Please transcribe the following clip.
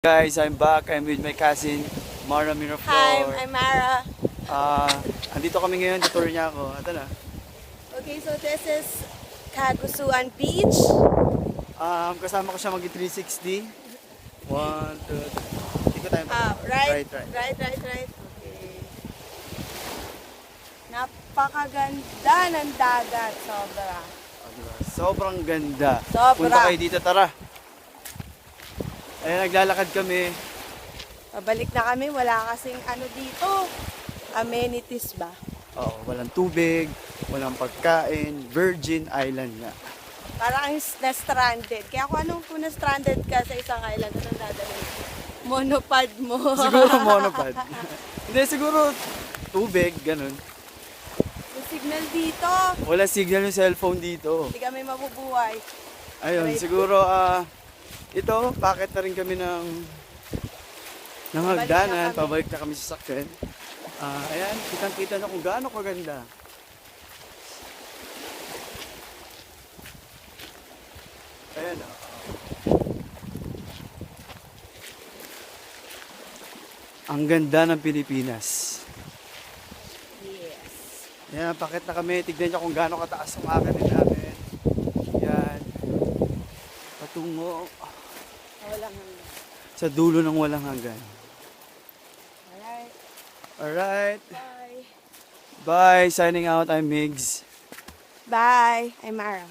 Guys, I'm back. I'm with my cousin, Mara Miraflor. Hi, I'm Mara. Andito kami ngayon, tutur niya ako. Ito na. Okay, so this is Kagusuan Beach. Kasama ko siya mag-360. 1, 2, 3. Iko tayo. Right. Right. Okay. Napakaganda ng dagat, sobra. Diba? Sobrang ganda. Sobra. Punta kayo dito, tara. Ayan, naglalakad kami. Pabalik na kami, wala kasing ano dito, amenities ba? Oo, walang tubig, walang pagkain, Virgin Island nga. Parang na-stranded. Kaya kung na-stranded ka sa isang island, anong dadalhin? Monopod mo. Siguro monopod. Hindi, siguro tubig, ganun. Yung signal dito, Wala signal yung cellphone dito. hindi kami mabubuhay. Ayun, Right. siguro ito, bakit na rin kami ng hagdanan, pabalik na kami sa sakyan. Ayan, kitang-kita na kung gaano kaganda. Ayan, ang ganda ng Pilipinas. Yes. Ayan, bakit na kami, tignan nyo kung gaano kataas ang makakinin namin. Ayan, patungo Walang hanggan. sa dulo ng walang hanggan. Alright. Alright. Bye. Bye. Signing out. I'm Migs. Bye. I'm Mara.